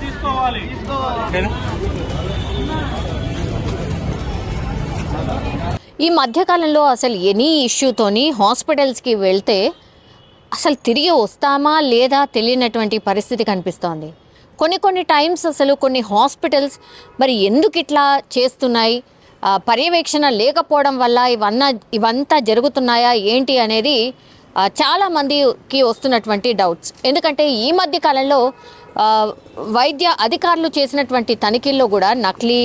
తీసుకోవాలి. ఈ మధ్యకాలంలో అసలు ఎనీ ఇష్యూతోని హాస్పిటల్స్కి వెళ్తే అసలు తిరిగి వస్తామా లేదా తెలియనటువంటి పరిస్థితి కనిపిస్తోంది. కొన్ని టైమ్స్ అసలు కొన్ని హాస్పిటల్స్ మరి ఎందుకు ఇట్లా చేస్తున్నాయి, పర్యవేక్షణ లేకపోవడం వల్ల ఇవంతా జరుగుతున్నాయా ఏంటి అనేది చాలామందికి వస్తున్నటువంటి డౌట్స్. ఎందుకంటే ఈ మధ్య కాలంలో వైద్య అధికారులు చేసినటువంటి తనిఖీల్లో కూడా నకిలీ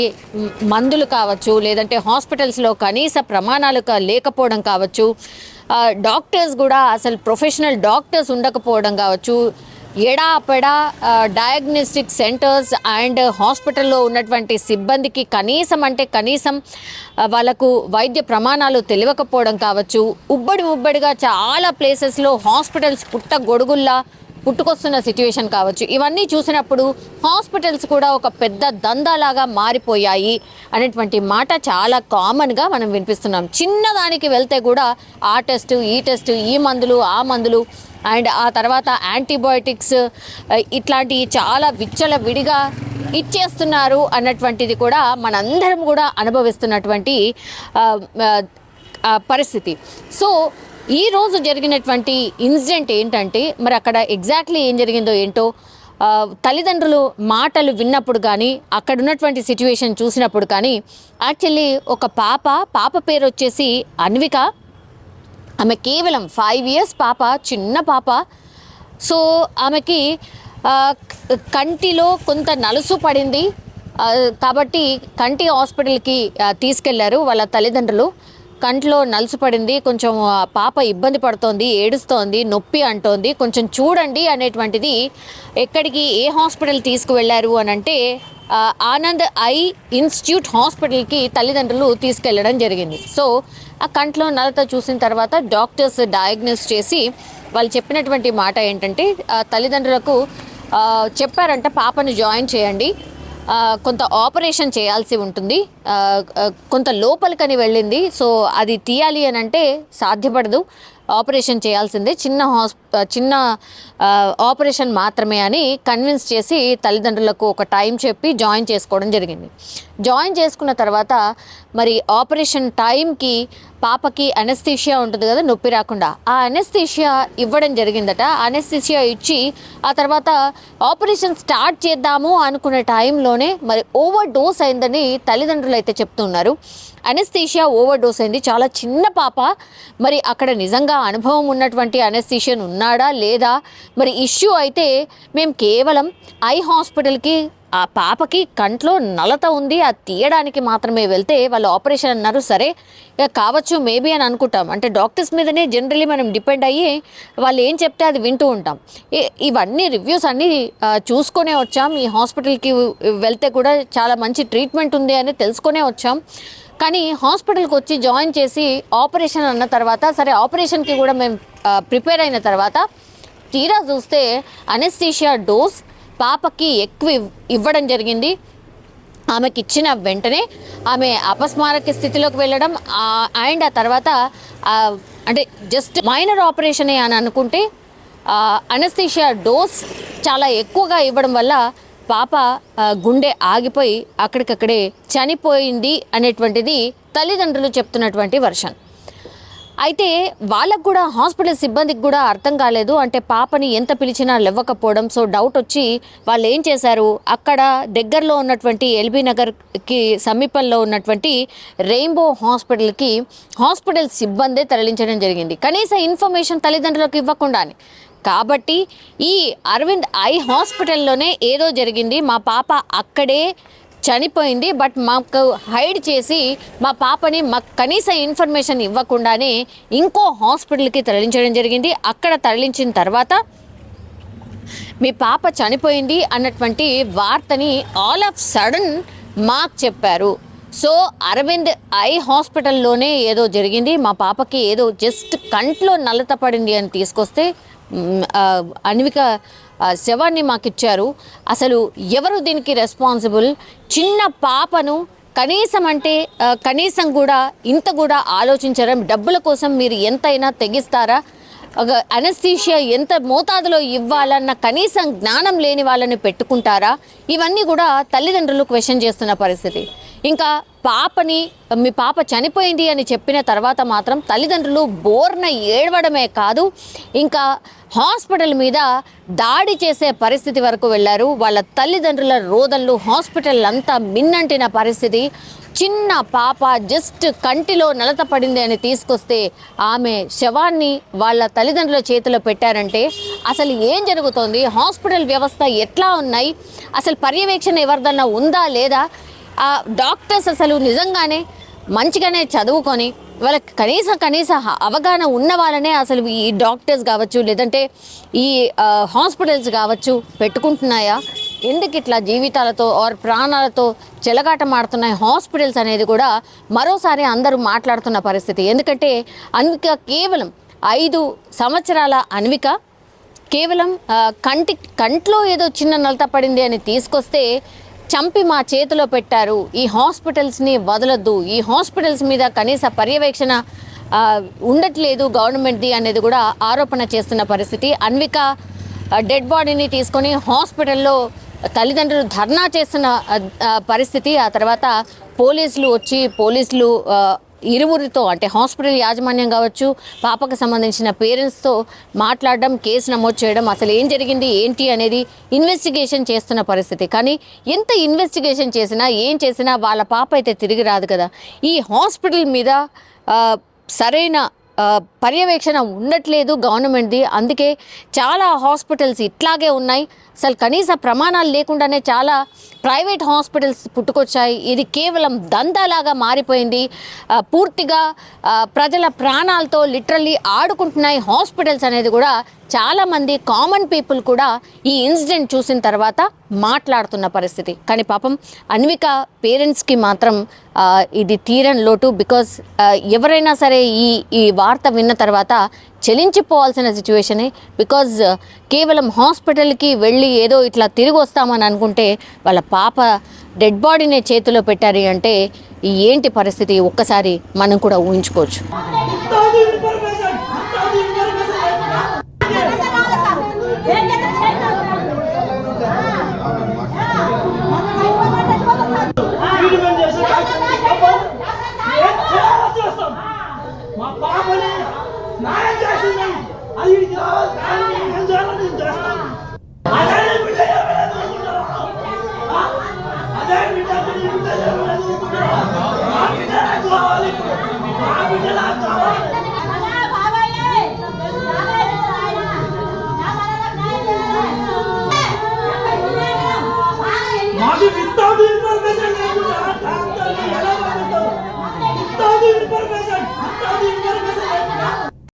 మందులు కావచ్చు, లేదంటే హాస్పిటల్స్లో కనీస ప్రమాణాలు లేకపోవడం కావచ్చు, డాక్టర్స్ కూడా అసలు ప్రొఫెషనల్ డాక్టర్స్ ఉండకపోవడం కావచ్చు, ఎడాపెడా డయాగ్నోస్టిక్ సెంటర్స్ అండ్ హాస్పిటల్లో ఉన్నటువంటి సిబ్బందికి కనీసం వాళ్ళకు వైద్య ప్రమాణాలు తెలియకపోవడం కావచ్చు, ఉబ్బడిగా చాలా ప్లేసెస్లో హాస్పిటల్స్ గొడుగుల్లా పుట్టుకొస్తున్న సిచ్యువేషన్ కావచ్చు. ఇవన్నీ చూసినప్పుడు హాస్పిటల్స్ కూడా ఒక పెద్ద దందాలాగా మారిపోయాయి అనేటువంటి మాట చాలా కామన్గా మనం వినిపిస్తున్నాం. చిన్నదానికి వెళ్తే కూడా ఆ టెస్ట్ ఈ టెస్ట్, ఈ మందులు ఆ మందులు అండ్ ఆ తర్వాత యాంటీబయోటిక్స్ ఇట్లాంటివి చాలా విడిగా ఇచ్చేస్తున్నారు అన్నటువంటిది కూడా మనందరం కూడా అనుభవిస్తున్నటువంటి పరిస్థితి. సో ఈరోజు జరిగినటువంటి ఇన్సిడెంట్ ఏంటంటే మరి అక్కడ ఎగ్జాక్ట్లీ ఏం జరిగిందో ఏంటో తల్లిదండ్రులు మాటలు విన్నప్పుడు కానీ అక్కడ ఉన్నటువంటి సిచ్యువేషన్ చూసినప్పుడు కానీ యాక్చువల్లీ ఒక పాప పేరు వచ్చేసి అన్విక. ఆమె కేవలం 5 years పాప, చిన్న పాప. సో ఆమెకి కంటిలో కొంత నలుసు పడింది కాబట్టి కంటి హాస్పిటల్కి తీసుకెళ్లారు వాళ్ళ తల్లిదండ్రులు. కంట్లో నలుసు పడింది, కొంచెం పాప ఇబ్బంది పడుతోంది, ఏడుస్తోంది, నొప్పి అంటోంది, కొంచెం చూడండి అనేటువంటిది ఎక్కడికి ఏ హాస్పిటల్ తీసుకువెళ్ళారు అని అంటే ఆనంద్ ఐ ఇన్స్టిట్యూట్ హాస్పిటల్కి తల్లిదండ్రులు తీసుకెళ్లడం జరిగింది. సో ఆ కంట్లో నలత చూసిన తర్వాత డాక్టర్స్ డయాగ్నోస్ చేసి వాళ్ళు చెప్పినటువంటి మాట ఏంటంటే తల్లిదండ్రులకు చెప్పారంట పాపను జాయిన్ చేయండి, కొంత ఆపరేషన్ చేయాల్సి ఉంటుంది, కొంత లోపలికని వెళ్ళింది, సో అది తీయాలి అని అంటే సాధ్యపడదు, ఆపరేషన్ చేయాల్సిందే, చిన్న ఆపరేషన్ మాత్రమే అని కన్విన్స్ చేసి తల్లిదండ్రులకు ఒక టైం చెప్పి జాయిన్ చేసుకోవడం జరిగింది. జాయిన్ చేసుకున్న తర్వాత మరి ఆపరేషన్ టైంకి పాపకి అనెస్థీషియా ఉంటుంది కదా, నొప్పి రాకుండా, ఆ అనెస్థీషియా ఇవ్వడం జరిగిందట. అనెస్థీషియా ఇచ్చి ఆ తర్వాత ఆపరేషన్ స్టార్ట్ చేద్దాము అనుకునే టైంలోనే మరి ఓవర్ డోస్ అయిందని తల్లిదండ్రులు అయితే చెప్తున్నారు. అనెస్థీషియా ఓవర్ డోస్ అయింది, చాలా చిన్న పాప. మరి అక్కడ నిజంగా అనుభవం ఉన్నటువంటి అనెస్థీషియన్ ఉన్నాడా లేదా, మరి ఇష్యూ అయితే మేము కేవలం ఐ హాస్పిటల్కి ఆ పాపకి కంట్లో నలత ఉంది అది తీయడానికి మాత్రమే వెళ్తే వాళ్ళు ఆపరేషన్ అన్నారు. సరే కావచ్చు మేబీ అని అనుకుంటాం, అంటే డాక్టర్స్ మీదనే జనరలీ మనం డిపెండ్ అయ్యి వాళ్ళు ఏం చెప్తే అది వింటూ ఉంటాం. ఇవన్నీ రివ్యూస్ అన్నీ చూసుకొనే వచ్చాం. ఈ హాస్పిటల్కి వెళ్తే కూడా చాలా మంచి ట్రీట్మెంట్ ఉంది అని తెలుసుకొనే వచ్చాం. కానీ హాస్పిటల్కి వచ్చి జాయిన్ చేసి ఆపరేషన్ అన్న తర్వాత సరే ఆపరేషన్కి కూడా మేము ప్రిపేర్ అయిన తర్వాత తీరా చూస్తే అనెస్థీషియా డోస్ పాపకి ఎక్కువ ఇవ్వడం జరిగింది. ఆమెకి ఇచ్చిన వెంటనే ఆమె అపస్మారక స్థితిలోకి వెళ్ళడం అండ్ ఆ తర్వాత అంటే జస్ట్ మైనర్ ఆపరేషనే అని అనుకుంటే అనెస్థీషియా డోస్ చాలా ఎక్కువగా ఇవ్వడం వల్ల పాప గుండె ఆగిపోయి అక్కడికక్కడే చనిపోయింది అనేటువంటిది తల్లిదండ్రులు చెప్తున్నటువంటి వర్షన్. అయితే వాళ్ళకు కూడా హాస్పిటల్ సిబ్బందికి కూడా అర్థం కాలేదు, అంటే పాపని ఎంత పిలిచినా లేవకపోవడం. సో డౌట్ వచ్చి వాళ్ళు ఏం చేశారు, అక్కడ దగ్గరలో ఉన్నటువంటి ఎల్బీ నగర్కి సమీపంలో ఉన్నటువంటి రెయిన్బో హాస్పిటల్కి హాస్పిటల్ సిబ్బందే తరలించడం జరిగింది, కనీస ఇన్ఫర్మేషన్ తల్లిదండ్రులకు ఇవ్వకుండానే. కాబట్టి ఈ అరవింద్ ఐ హాస్పిటల్లోనే ఏదో జరిగింది, మా పాప అక్కడే చనిపోయింది, బట్ మాకు హైడ్ చేసి మా పాపని మాకు కనీస ఇన్ఫర్మేషన్ ఇవ్వకుండానే ఇంకో హాస్పిటల్కి తరలించడం జరిగింది. అక్కడ తరలించిన తర్వాత మీ పాప చనిపోయింది అన్నటువంటి వార్తని ఆల్ ఆఫ్ సడన్ మాకు చెప్పారు. సో అరవింద్ ఐ హాస్పిటల్లోనే ఏదో జరిగింది, మా పాపకి ఏదో జస్ట్ కంట్లో నలత పడింది అని తీసుకొస్తే అన్విక శవాన్ని మాకు ఇచ్చారు. అసలు ఎవరు దీనికి రెస్పాన్సిబుల్? చిన్న పాపను కనీసం కూడా ఇంత కూడా ఆలోచించడం, డబ్బుల కోసం మీరు ఎంతైనా తెగిస్తారా? అనస్థీషియా ఎంత మోతాదులో ఇవ్వాలన్న కనీసం జ్ఞానం లేని వాళ్ళని పెట్టుకుంటారా? ఇవన్నీ కూడా తల్లిదండ్రులు క్వశ్చన్ చేస్తున్న పరిస్థితి. ఇంకా మీ పాప చనిపోయింది అని చెప్పిన తర్వాత మాత్రం తల్లిదండ్రులు బోర్న ఏడవడమే కాదు, ఇంకా హాస్పిటల్ మీద దాడి చేసే పరిస్థితి వరకు వెళ్ళారు. వాళ్ళ తల్లిదండ్రుల రోదనలు హాస్పిటల్ అంతా మిన్నంటిన పరిస్థితి. చిన్న పాప జస్ట్ కంటిలో నలత పడింది అని తీసుకొస్తే ఆమె శవాన్ని వాళ్ళ తల్లిదండ్రుల చేతిలో పెట్టారంటే అసలు ఏం జరుగుతోంది? హాస్పిటల్ వ్యవస్థ ఎట్లా ఉన్నాయి? అసలు పర్యవేక్షణ ఎవరిదన్నా ఉందా లేదా? ఆ డాక్టర్స్ అసలు నిజంగానే మంచిగానే చదువుకొని వాళ్ళకి కనీస అవగాహన ఉన్న వాళ్ళనే అసలు ఈ డాక్టర్స్ కావచ్చు, లేదంటే ఈ హాస్పిటల్స్ కావచ్చు పెట్టుకుంటున్నాయా? ఎందుకు ఇట్లా జీవితాలతో ఆర్ ప్రాణాలతో చెలగాటమాడుతున్నాయి హాస్పిటల్స్ అనేది కూడా మరోసారి అందరూ మాట్లాడుతున్న పరిస్థితి. ఎందుకంటే అన్విక కేవలం 5 సంవత్సరాల అన్విక కేవలం కంట్లో ఏదో చిన్న నలత పడింది అని తీసుకొస్తే చంపి మా చేతిలో పెట్టారు, ఈ హాస్పిటల్స్ని వదలొద్దు, ఈ హాస్పిటల్స్ మీద కనీస పర్యవేక్షణ ఉండట్లేదు గవర్నమెంట్ది అనేది కూడా ఆరోపణ చేస్తున్న పరిస్థితి. అన్విక డెడ్ బాడీని తీసుకొని హాస్పిటల్లో తల్లిదండ్రులు ధర్నా చేస్తున్న పరిస్థితి. ఆ తర్వాత పోలీసులు ఇరువురితో అంటే హాస్పిటల్ యాజమాన్యం కావచ్చు, పాపకు సంబంధించిన పేరెంట్స్తో మాట్లాడడం, కేసు నమోదు చేయడం, అసలు ఏం జరిగింది ఏంటి అనేది ఇన్వెస్టిగేషన్ చేస్తున్న పరిస్థితి. కానీ ఎంత ఇన్వెస్టిగేషన్ చేసినా ఏం చేసినా వాళ్ళ పాప అయితే తిరిగి రాదు కదా. ఈ హాస్పిటల్ మీద సరైన పర్యవేక్షణ ఉండట్లేదు గవర్నమెంట్ది. అందుకే చాలా హాస్పిటల్స్ ఇట్లాగే ఉన్నాయి. అసలు కనీస ప్రమాణాలు లేకుండానే చాలా ప్రైవేట్ హాస్పిటల్స్ పుట్టుకొచ్చాయి. ఇది కేవలం దందాలాగా మారిపోయింది. పూర్తిగా ప్రజల ప్రాణాలతో లిటరల్లీ ఆడుకుంటున్నాయి హాస్పిటల్స్ అనేది కూడా చాలామంది కామన్ పీపుల్ కూడా ఈ ఇన్సిడెంట్ చూసిన తర్వాత మాట్లాడుతున్న పరిస్థితి. కానీ పాపం అన్విక పేరెంట్స్కి మాత్రం ఇది తీరని లోటు. బికాజ్ ఎవరైనా సరే ఈ వార్త విన్న తర్వాత చెలించిపోవాల్సిన సిచ్యువేషనే. బికాజ్ కేవలం హాస్పిటల్కి వెళ్ళి ఏదో ఇట్లా తిరిగి వస్తామని అనుకుంటే వాళ్ళ పాప డెడ్ బాడీనే చేతిలో పెట్టారు అంటే ఏంటి పరిస్థితి ఒక్కసారి మనం కూడా ఊహించుకోవచ్చు. information